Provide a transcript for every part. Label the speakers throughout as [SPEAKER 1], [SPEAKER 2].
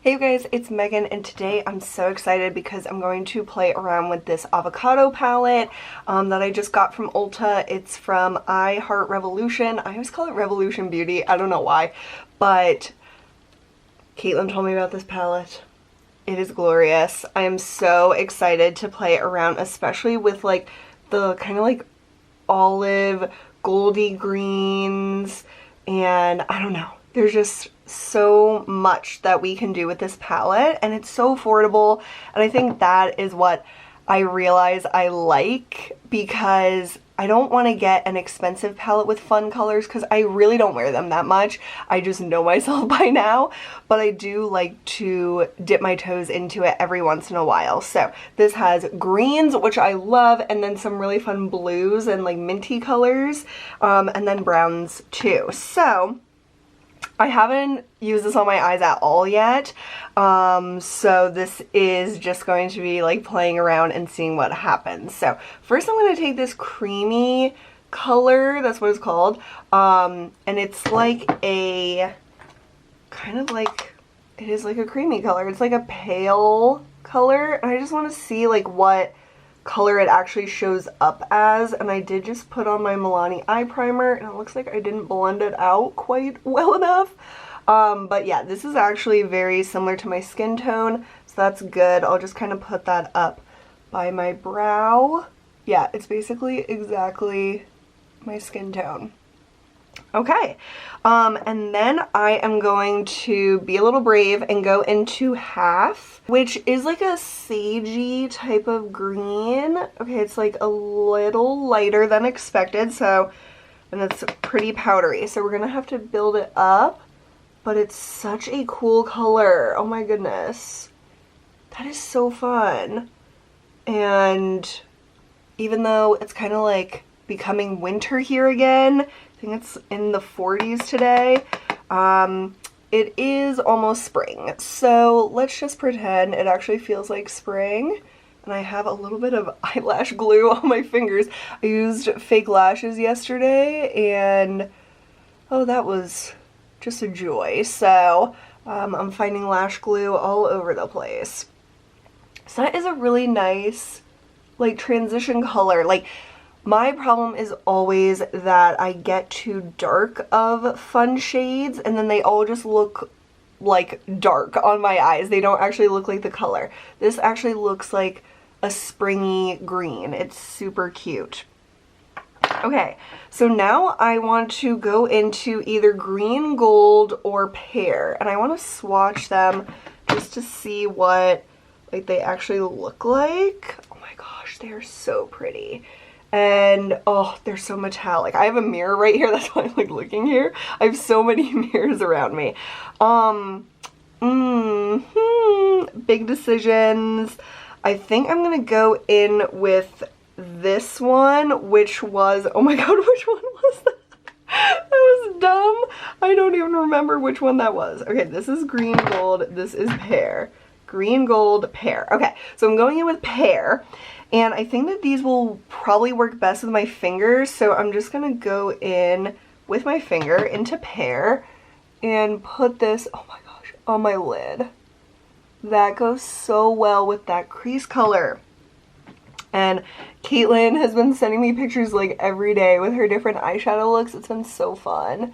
[SPEAKER 1] Hey you guys, it's Megan, and today I'm so excited because I'm going to play around with this avocado palette that I just got from Ulta. It's from I Heart Revolution. I always call it Revolution Beauty. I don't know why, but Caitlin told me about this palette. It is glorious. I am so excited to play around, especially with like the kind of like olive goldy greens, and I don't know. There's just so much that we can do with this palette, and it's so affordable, and I think that is what I realize I like, because I don't want to get an expensive palette with fun colors because I really don't wear them that much. I just know myself by now, but I do like to dip my toes into it every once in a while. So this has greens, which I love, and then some really fun blues and like minty colors, and then browns too. So I haven't used this on my eyes at all yet, so this is just going to be like playing around and seeing what happens. So first I'm going to take this creamy color, that's what it's called, and it's like a, kind of like, it is like a creamy color. It's like a pale color, and I just want to see like what color it actually shows up as. And I did just put on my Milani eye primer, and it looks like I didn't blend it out quite well enough, but yeah, this is actually very similar to my skin tone, so that's good. I'll just kind of put that up by my brow. Yeah, it's basically exactly my skin tone. Okay, and then I am going to be a little brave and go into Half, which is like a sagey type of green. Okay, it's like a little lighter than expected, so, and it's pretty powdery, so we're gonna have to build it up, but it's such a cool color. Oh my goodness, that is so fun. And even though it's kind of like becoming winter here again, I think it's in the 40s today, it is almost spring, so let's just pretend it actually feels like spring. And I have a little bit of eyelash glue on my fingers. I used fake lashes yesterday, and oh, that was just a joy. So I'm finding lash glue all over the place. So that is a really nice like transition color. Like, my problem is always that I get too dark of fun shades, and then they all just look like dark on my eyes. They don't actually look like the color. This actually looks like a springy green. It's super cute. Okay, so now I want to go into either green, gold, or pear, and I want to swatch them just to see what like they actually look like. Oh my gosh, they are so pretty. And oh, they're so metallic. I have a mirror right here, that's why I'm like looking here. I have so many mirrors around me. Big decisions. I think I'm gonna go in with this one, which was, oh my god, which one was that? That was dumb. I don't even remember which one that was. Okay, this is green, gold, this is pear. Green, gold, pear. Okay, so I'm going in with pear. And I think that these will probably work best with my fingers, so I'm just gonna go in with my finger into pear and put this, oh my gosh, on my lid. That goes so well with that crease color. And Caitlin has been sending me pictures like every day with her different eyeshadow looks. It's been so fun.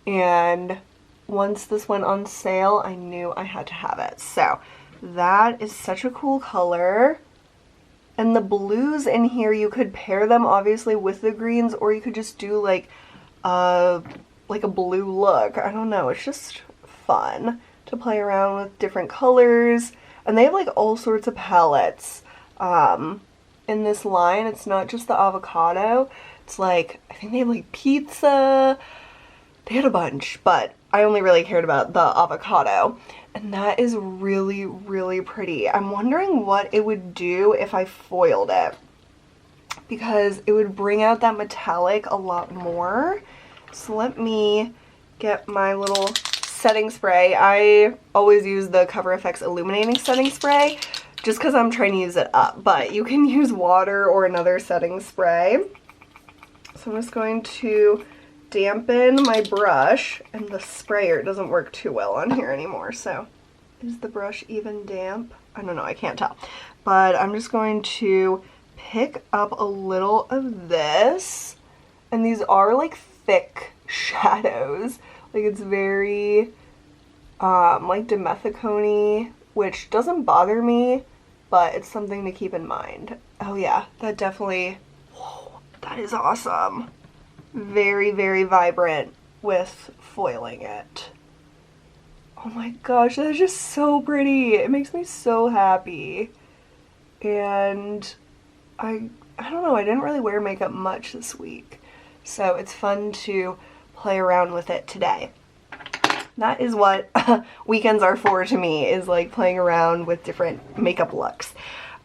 [SPEAKER 1] And once this went on sale, I knew I had to have it. So that is such a cool color. And the blues in here, you could pair them obviously with the greens, or you could just do like a blue look. I don't know, it's just fun to play around with different colors. And they have like all sorts of palettes in this line. It's not just the avocado. It's like, I think they have like pizza. They had a bunch, but I only really cared about the avocado. And that is really, really pretty. I'm wondering what it would do if I foiled it, because it would bring out that metallic a lot more. So let me get my little setting spray. I always use the Cover FX Illuminating Setting Spray just because I'm trying to use it up, but you can use water or another setting spray. So I'm just going to dampen my brush, and the sprayer doesn't work too well on here anymore, so Is the brush even damp? I don't know, I can't tell. But I'm just going to pick up a little of this. And these are like thick shadows. Like it's very like dimethicone-y, which doesn't bother me, but it's something to keep in mind. Oh yeah, that definitely, whoa, that is awesome. Very, very vibrant with foiling it. Oh my gosh, that is just so pretty. It makes me so happy. And I don't know, I didn't really wear makeup much this week. So it's fun to play around with it today. That is what weekends are for to me, is like playing around with different makeup looks.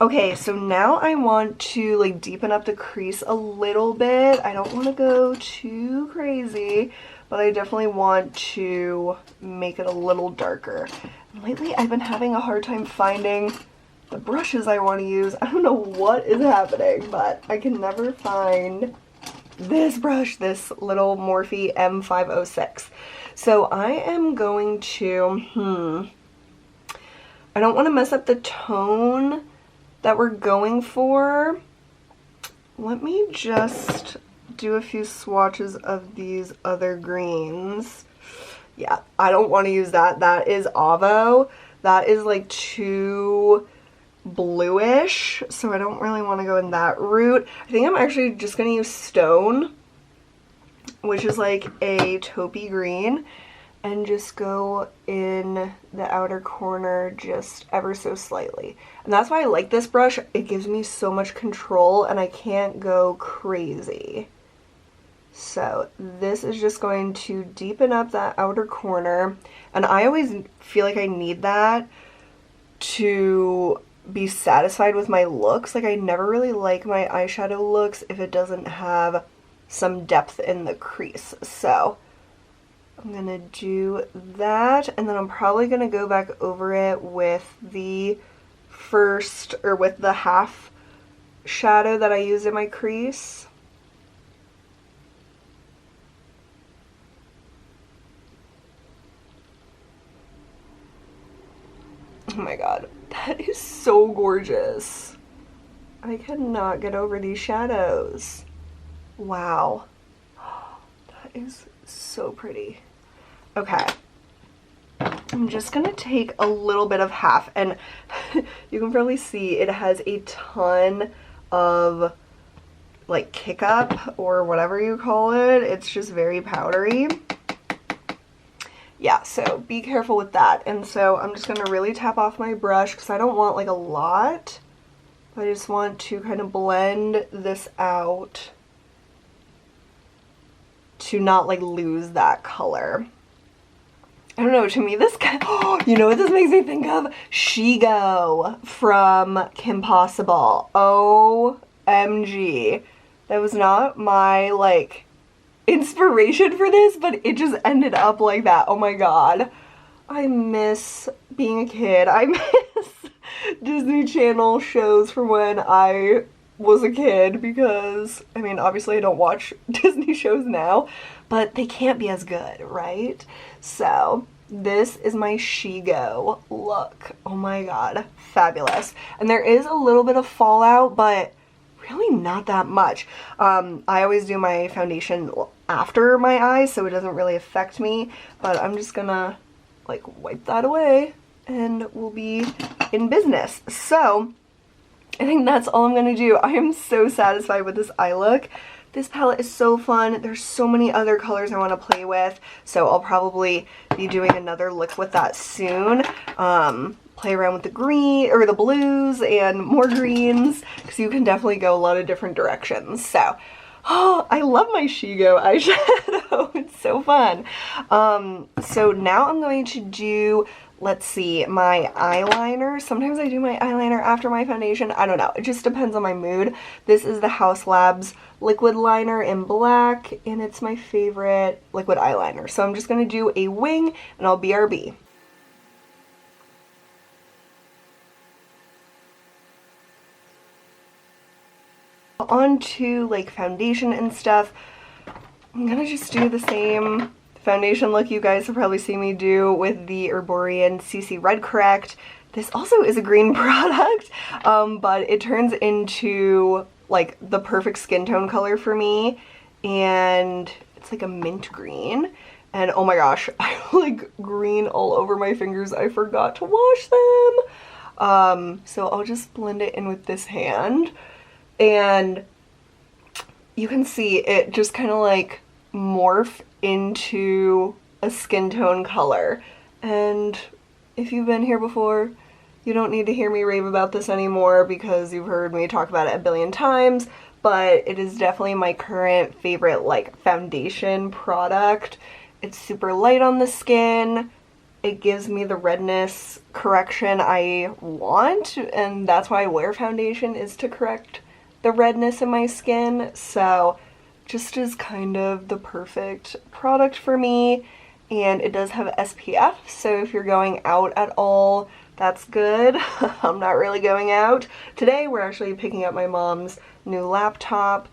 [SPEAKER 1] Okay, so now I want to like deepen up the crease a little bit. I don't want to go too crazy, but I definitely want to make it a little darker. And lately I've been having a hard time finding the brushes I want to use. I don't know what is happening, but I can never find this brush, this little Morphe M506. So I am going to, I don't want to mess up the tone that we're going for. Let me just do a few swatches of these other greens. Yeah, I don't want to use that. That is Avo. That is like too bluish, so I don't really want to go in that route. I think I'm actually just going to use Stone, which is like a taupey green, and just go in the outer corner just ever so slightly. And that's why I like this brush. It gives me so much control and I can't go crazy. So this is just going to deepen up that outer corner, and I always feel like I need that to be satisfied with my looks. Like I never really like my eyeshadow looks if it doesn't have some depth in the crease. So I'm gonna do that, and then I'm probably gonna go back over it with the first, or with the half shadow that I used in my crease. Oh my god, that is so gorgeous. I cannot get over these shadows. Wow. That is so pretty. Okay. I'm just gonna take a little bit of half, and you can probably see it has a ton of like kick up, or whatever you call it. It's just very powdery. Yeah, so be careful with that. And so I'm just gonna really tap off my brush because I don't want like a lot. I just want to kind of blend this out to not like lose that color. I don't know, to me this guy, oh, you know what this makes me think of? Shigo from Kim Possible. OMG. That was not my like inspiration for this, but it just ended up like that. Oh my god. I miss being a kid. I miss Disney Channel shows from when I was a kid, because, I mean, obviously I don't watch Disney shows now, but they can't be as good, right? So, this is my Shigo look. Oh my god. Fabulous. And there is a little bit of fallout, but really not that much. I always do my foundation after my eyes, so it doesn't really affect me, but I'm just gonna like wipe that away and we'll be in business. So I think that's all I'm gonna do. I am so satisfied with this eye look. This palette is so fun. There's so many other colors I want to play with, so I'll probably be doing another look with that soon. Play around with the green, or the blues, and more greens, because you can definitely go a lot of different directions. So, oh, I love my Shigo eyeshadow. It's so fun. So now I'm going to do, let's see, my eyeliner. Sometimes I do my eyeliner after my foundation. I don't know. It just depends on my mood. This is the Haus Labs liquid liner in black, and it's my favorite liquid eyeliner. So I'm just going to do a wing, and I'll BRB. On to like foundation and stuff. I'm gonna just do the same foundation look you guys have probably seen me do with the Herborian CC Red Correct. This also is a green product, but it turns into like the perfect skin tone color for me, and it's like a mint green. And oh my gosh, I have like green all over my fingers. I forgot to wash them. So I'll just blend it in with this hand, and you can see it just kind of like morph into a skin tone color. And if you've been here before, you don't need to hear me rave about this anymore because you've heard me talk about it a billion times, but it is definitely my current favorite like foundation product. It's super light on the skin. It gives me the redness correction I want, and that's why I wear foundation, is to correct the redness in my skin. So just is kind of the perfect product for me. And it does have SPF, so if you're going out at all, that's good. I'm not really going out. Today we're actually picking up my mom's new laptop,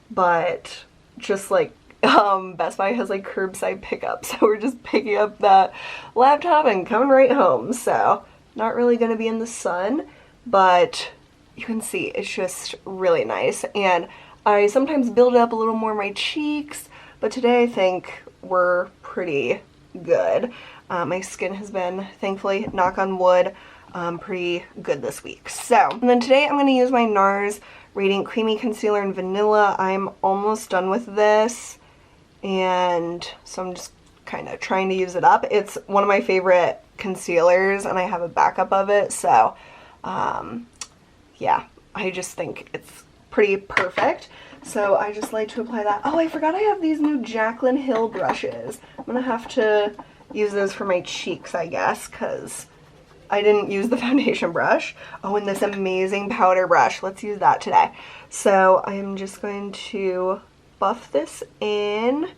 [SPEAKER 1] but just like Best Buy has like curbside pickup, so we're just picking up that laptop and coming right home. So not really going to be in the sun, but you can see it's just really nice. And I sometimes build it up a little more in my cheeks, but today I think we're pretty good. My skin has been, thankfully, knock on wood, pretty good this week. So, and then today I'm going to use my NARS Radiant Creamy Concealer in Vanilla. I'm almost done with this, and so I'm just kind of trying to use it up. It's one of my favorite concealers, and I have a backup of it, so yeah, I just think it's pretty perfect. So I just like to apply that. Oh, I forgot I have these new Jaclyn Hill brushes. I'm gonna have to use those for my cheeks, I guess, because I didn't use the foundation brush. Oh, and this amazing powder brush. Let's use that today. So I'm just going to buff this in.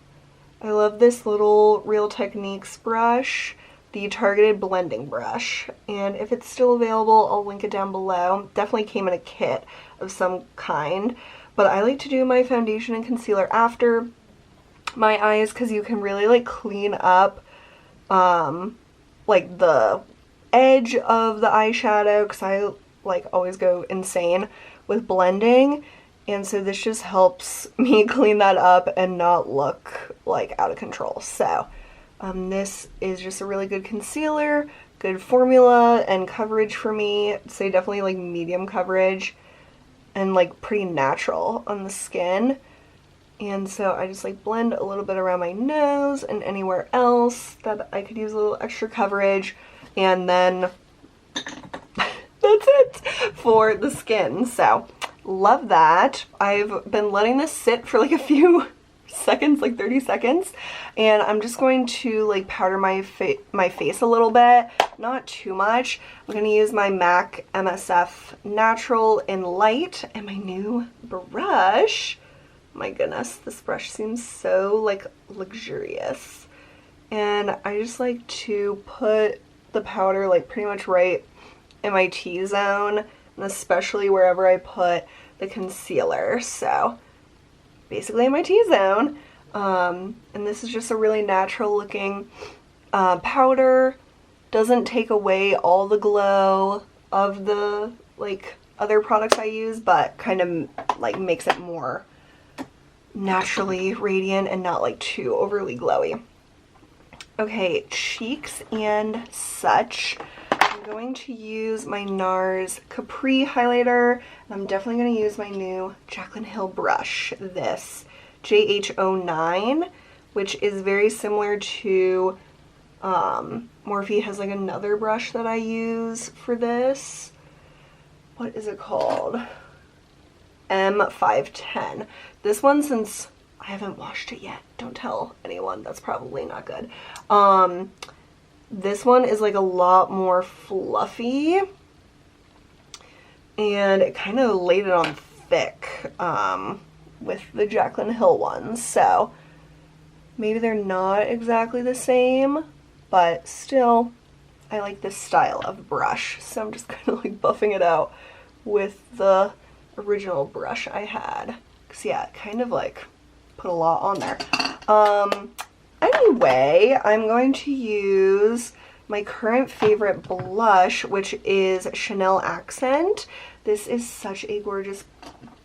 [SPEAKER 1] I love this little Real Techniques brush, the targeted blending brush, and if it's still available, I'll link it down below. Definitely came in a kit of some kind, but I like to do my foundation and concealer after my eyes because you can really like clean up like the edge of the eyeshadow, because I like always go insane with blending, and so this just helps me clean that up and not look like out of control. So this is just a really good concealer, good formula and coverage for me. I'd say definitely like medium coverage and like pretty natural on the skin. And so I just like blend a little bit around my nose and anywhere else that I could use a little extra coverage, and then that's it for the skin. So love that. I've been letting this sit for like a few seconds, like 30 seconds, and I'm just going to like powder my face a little bit, not too much. I'm going to use my MAC MSF Natural in Light and my new brush. My goodness, this brush seems so like luxurious, and I just like to put the powder like pretty much right in my T-zone, and especially wherever I put the concealer. So basically in my T-zone, and this is just a really natural looking powder. Doesn't take away all the glow of the like other products I use, but kind of like makes it more naturally radiant and not like too overly glowy. Okay, cheeks and such. I'm going to use my NARS Capri highlighter, and I'm definitely going to use my new Jaclyn Hill brush, this JH09, which is very similar to Morphe has like another brush that I use for this. What is it called? M510. This one, since I haven't washed it yet, don't tell anyone, that's probably not good. This one is like a lot more fluffy, and it kind of laid it on thick with the Jaclyn Hill ones, so maybe they're not exactly the same, but still I like this style of brush, so I'm just kind of like buffing it out with the original brush I had, because yeah, it kind of like put a lot on there. I the way, I'm going to use my current favorite blush, which is Chanel Accent. This is such a gorgeous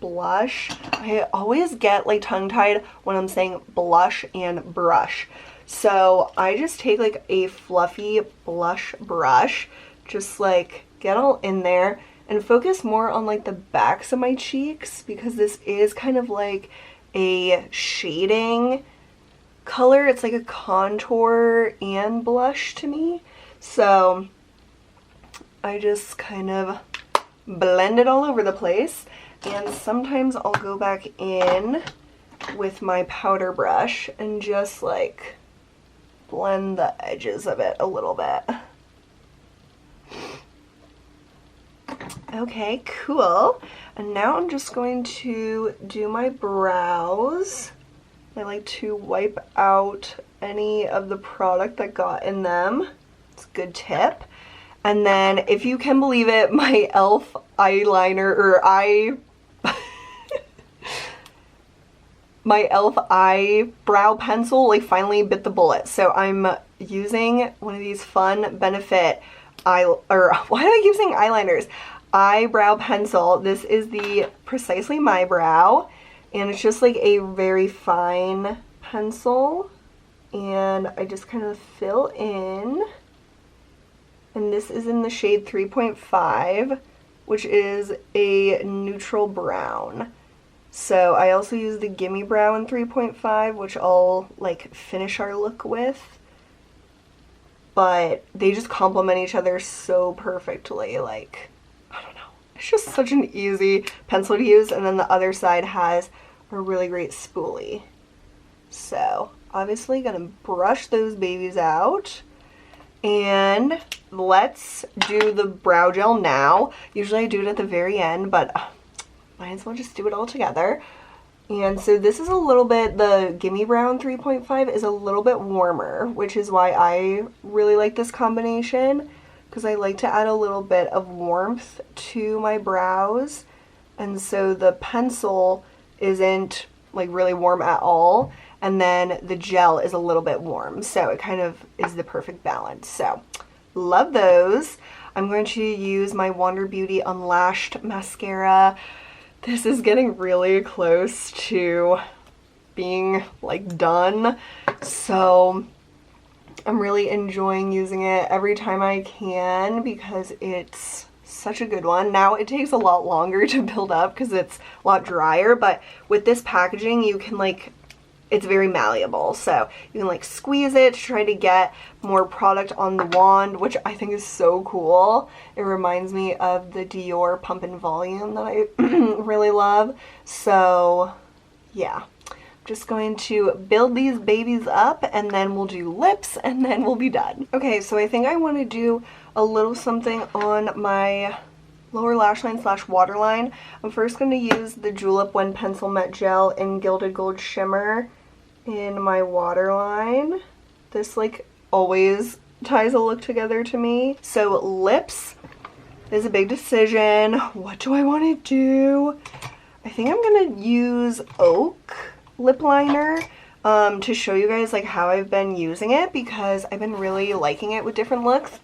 [SPEAKER 1] blush. I always get like tongue-tied when I'm saying blush and brush. So I just take like a fluffy blush brush, just like get all in there and focus more on like the backs of my cheeks, because this is kind of like a shading color. It's like a contour and blush to me. So I just kind of blend it all over the place, and sometimes I'll go back in with my powder brush and just like blend the edges of it a little bit. Okay, cool. And now I'm just going to do my brows. I like to wipe out any of the product that got in them. It's a good tip. And then, if you can believe it, my e.l.f. eyeliner, or my e.l.f. eyebrow pencil like finally bit the bullet. So I'm using one of these fun Benefit why do I keep saying eyeliners? Eyebrow pencil. This is the Precisely My Brow, and it's just like a very fine pencil, and I just kind of fill in. And this is in the shade 3.5, which is a neutral brown. So I also use the Gimme Brow in 3.5, which I'll like finish our look with. But they just complement each other so perfectly. Like, I don't know. It's just such an easy pencil to use. And then the other side has a really great spoolie. So obviously gonna brush those babies out. And let's do the brow gel now. Usually I do it at the very end, but might as well just do it all together. And so this is a little bit, the Gimme Brown 3.5 is a little bit warmer, which is why I really like this combination, because I like to add a little bit of warmth to my brows. And so the pencil isn't like really warm at all, and then the gel is a little bit warm, so it kind of is the perfect balance. So love those. I'm going to use my Wander Beauty Unlashed mascara. This is getting really close to being like done, so I'm really enjoying using it every time I can because it's such a good one. Now it takes a lot longer to build up because it's a lot drier, but with this packaging you can like, it's very malleable, so you can like squeeze it to try to get more product on the wand, which I think is so cool. It reminds me of the Dior Pump and Volume that I really love. So yeah, I'm just going to build these babies up, and then we'll do lips, and then we'll be done. Okay, so I think I want to do a little something on my lower lash line / waterline. I'm first going to use the Julep One Pencil Matte Gel in Gilded Gold Shimmer in my waterline. This like always ties a look together to me. So lips is a big decision. What do I want to do? I think I'm gonna use Oak lip liner to show you guys like how I've been using it, because I've been really liking it with different looks.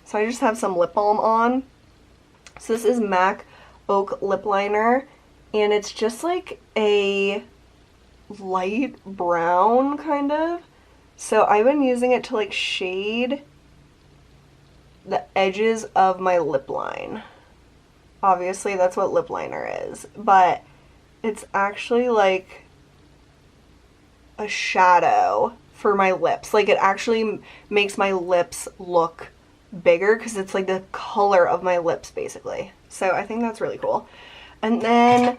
[SPEAKER 1] So I just have some lip balm on. So this is MAC Oak lip liner, and it's just like a light brown kind of. So I've been using it to like shade the edges of my lip line. Obviously that's what lip liner is, but it's actually like a shadow for my lips. Like it actually makes my lips look bigger because it's like the color of my lips basically. So I think that's really cool. And then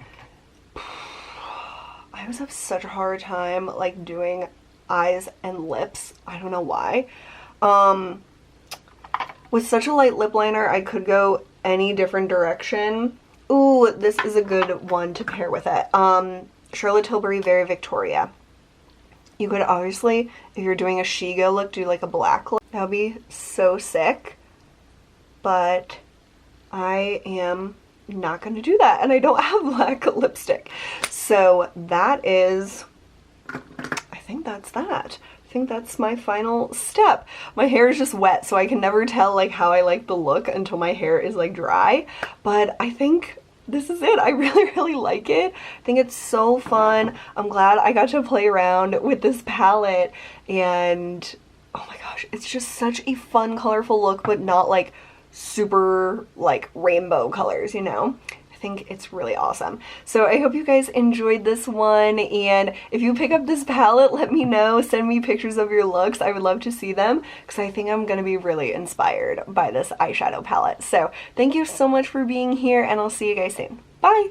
[SPEAKER 1] I always have such a hard time like doing eyes and lips. I don't know why. With such a light lip liner, I could go any different direction. Ooh, this is a good one to pair with it. Charlotte Tilbury Very Victoria. You could obviously, if you're doing a Shigo look, do like a black look. That would be so sick. But I am not going to do that, and I don't have black lipstick. So that is, I think that's that. I think that's my final step. My hair is just wet, so I can never tell like how I like the look until my hair is like dry, but I think this is it. I really like it. I think it's so fun. I'm glad I got to play around with this palette, and oh my gosh, it's just such a fun, colorful look, but not like super like rainbow colors, you know? I think it's really awesome. So I hope you guys enjoyed this one, and if you pick up this palette, let me know. Send me pictures of your looks. I would love to see them because I think I'm gonna be really inspired by this eyeshadow palette. So thank you so much for being here, and I'll see you guys soon. Bye!